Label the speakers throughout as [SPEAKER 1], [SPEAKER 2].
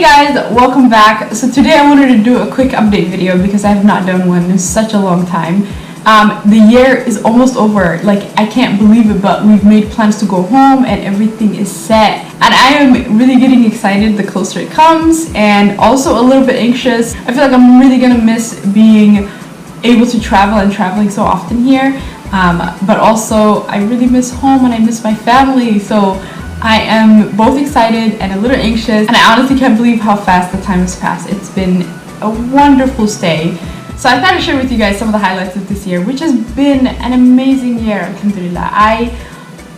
[SPEAKER 1] Hey guys, welcome back. So today I wanted to do a quick update video because I have not done one in such a long time. The year is almost over. Like, I can't believe it, but we've made plans to go home and everything is set. And I am really getting excited the closer it comes, and also a little bit anxious. I feel like I'm really gonna miss being able to travel and traveling so often here. But also I really miss home and I miss my family. So I am both excited and a little anxious, and I honestly can't believe how fast the time has passed. It's been a wonderful stay. So I thought I'd share with you guys some of the highlights of this year, which has been an amazing year, alhamdulillah. I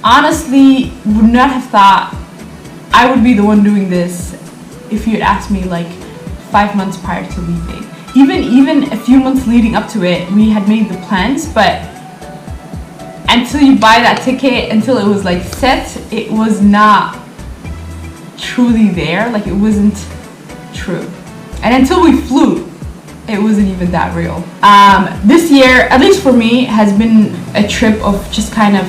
[SPEAKER 1] honestly would not have thought I would be the one doing this if you had asked me like 5 months prior to leaving. Even a few months leading up to it, we had made the plans, but until you buy that ticket, until it was like set, it was not truly there. Like, it wasn't true. And until we flew, it wasn't even that real. This year, at least for me, has been a trip of just kind of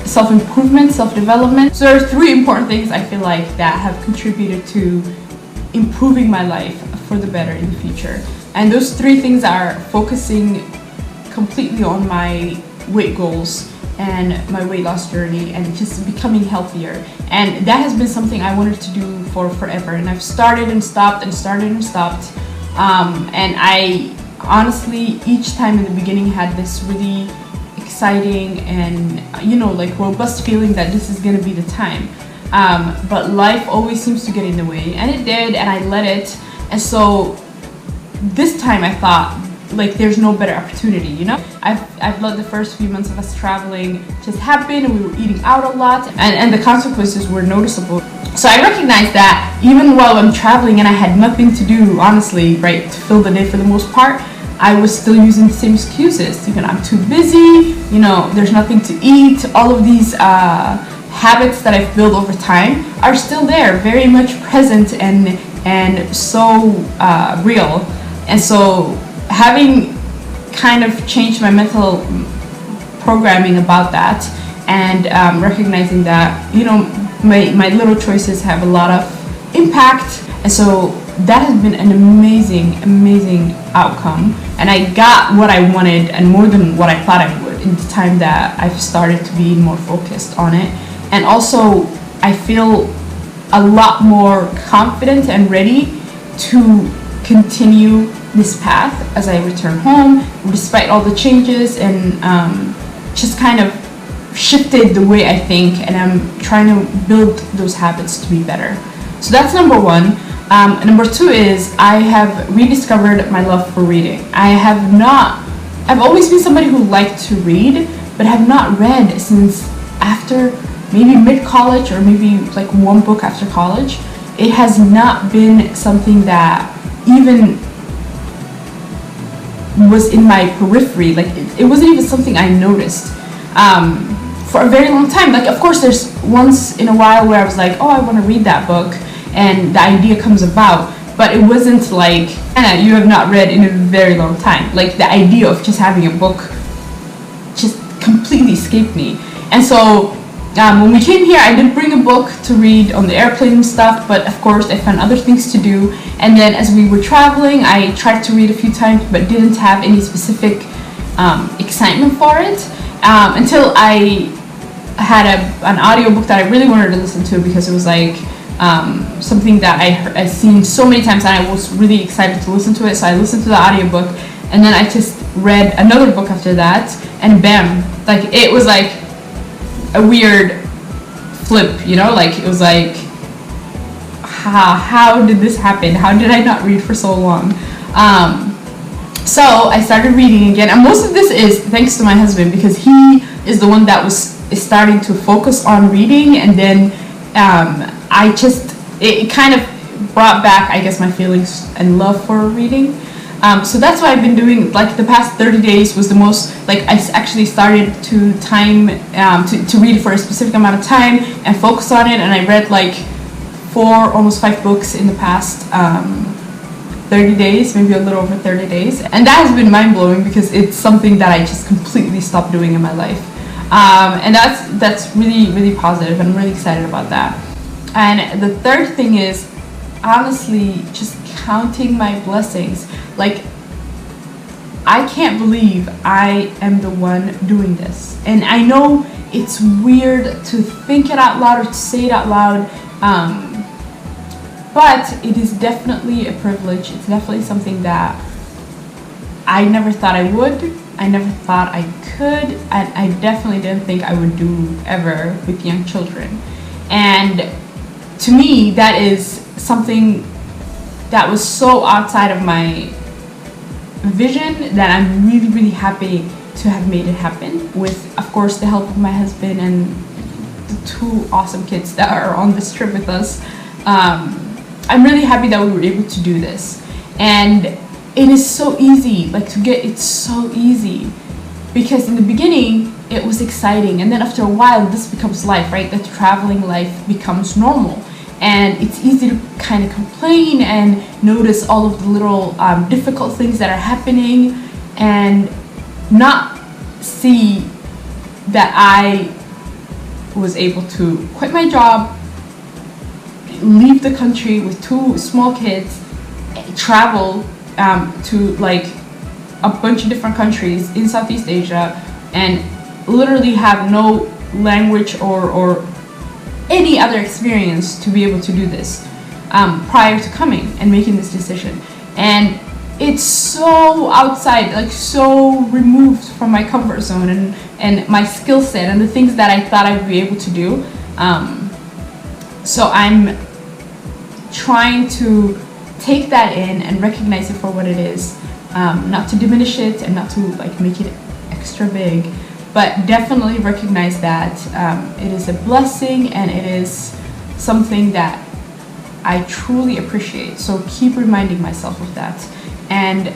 [SPEAKER 1] self-improvement, self-development. So there are 3 important things I feel like that have contributed to improving my life for the better in the future. And those 3 things are focusing completely on my weight goals and my weight loss journey and just becoming healthier. And that has been something I wanted to do for forever, and I've started and stopped and started and stopped. And I honestly, each time in the beginning, had this really exciting and, you know, like robust feeling that this is gonna be the time. But life always seems to get in the way, and it did, and I let it. And so this time I thought, like, there's no better opportunity, you know? I've let the first few months of us traveling just happen, and we were eating out a lot, and the consequences were noticeable. So I recognized that even while I'm traveling and I had nothing to do, honestly, right, to fill the day for the most part, I was still using the same excuses. You know, I'm too busy, you know, there's nothing to eat. All of these habits that I've built over time are still there, very much present and so real. And so having kind of changed my mental programming about that, and recognizing that, you know, my little choices have a lot of impact, and so that has been an amazing outcome, and I got what I wanted and more than what I thought I would in the time that I've started to be more focused on it. And also I feel a lot more confident and ready to continue this path as I return home, despite all the changes, and just kind of shifted the way I think, and I'm trying to build those habits to be better. So that's number 1. Number 2 is I have rediscovered my love for reading. I've always been somebody who liked to read, but have not read since after maybe mid-college, or maybe like 1 book after college. It has not been something that even was in my periphery. Like, it wasn't even something I noticed for a very long time. Like, of course, there's once in a while where I was like, oh, I want to read that book, and the idea comes about, but it wasn't like, Anna, you have not read in a very long time. Like, the idea of just having a book just completely escaped me. And so when we came here, I did bring a book to read on the airplane and stuff, but of course I found other things to do. And then as we were traveling, I tried to read a few times, but didn't have any specific excitement for it, until I had an audiobook that I really wanted to listen to, because it was like something that I've seen so many times, and I was really excited to listen to it. So I listened to the audiobook, and then I just read another book after that, and bam, like, it was like a weird flip, you know? Like, it was like, how did this happen? How did I not read for so long? So I started reading again, and most of this is thanks to my husband, because he is the one that is starting to focus on reading, and then it kind of brought back, I guess, my feelings and love for reading. So that's what I've been doing. Like, the past 30 days was the most, like, I actually started to to read for a specific amount of time and focus on it, and I read like 4, almost 5 books in the past 30 days, maybe a little over 30 days. And that has been mind-blowing, because it's something that I just completely stopped doing in my life. And that's really positive, and I'm really excited about that. And the third thing is honestly just counting my blessings. Like, I can't believe I am the one doing this. And I know it's weird to think it out loud or to say it out loud, but it is definitely a privilege. It's definitely something that I never thought I would. I never thought I could. And I definitely didn't think I would do ever with young children. And to me, that is something that was so outside of my vision that I'm really, really happy to have made it happen with, of course, the help of my husband and the 2 awesome kids that are on this trip with us. I'm really happy that we were able to do this. And it is so easy, like it's so easy, because in the beginning it was exciting, and then after a while this becomes life, right? The traveling life becomes normal, and it's easy to kind of complain and notice all of the little difficult things that are happening and not see that I was able to quit my job, leave the country with 2 small kids, travel to like a bunch of different countries in Southeast Asia, and literally have no language or any other experience to be able to do this prior to coming and making this decision. And it's so outside, like so removed from my comfort zone and my skill set and the things that I thought I'd be able to do. So I'm trying to take that in and recognize it for what it is, not to diminish it and not to like make it extra big, but definitely recognize that it is a blessing and it is something that I truly appreciate. So keep reminding myself of that and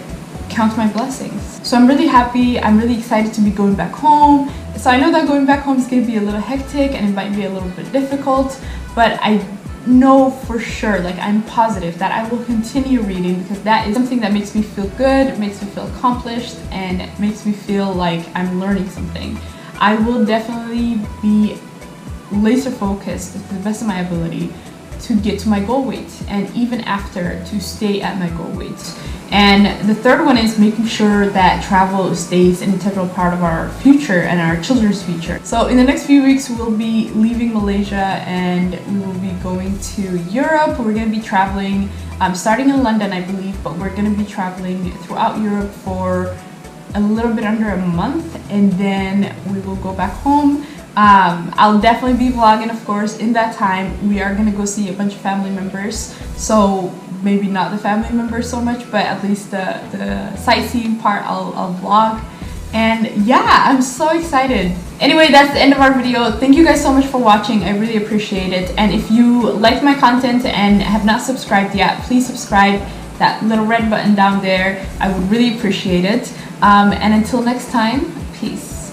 [SPEAKER 1] count my blessings. So I'm really happy. I'm really excited to be going back home. So I know that going back home is going to be a little hectic and it might be a little bit difficult, but I know for sure, like I'm positive that I will continue reading, because that is something that makes me feel good, makes me feel accomplished, and makes me feel like I'm learning something. I will definitely be laser focused to the best of my ability to get to my goal weight, and even after, to stay at my goal weight. And the third one is making sure that travel stays an integral part of our future and our children's future. So in the next few weeks, we'll be leaving Malaysia and we will be going to Europe. We're going to be traveling, starting in London, I believe, but we're going to be traveling throughout Europe for a little bit under a month, and then we will go back home. I'll definitely be vlogging, of course. In that time, we are gonna go see a bunch of family members, so maybe not the family members so much, but at least the sightseeing part I'll vlog. And yeah, I'm so excited. Anyway, that's the end of our video. Thank you guys so much for watching. I really appreciate it. And if you liked my content and have not subscribed yet, please subscribe. That little red button down there, I would really appreciate it. And until next time, peace.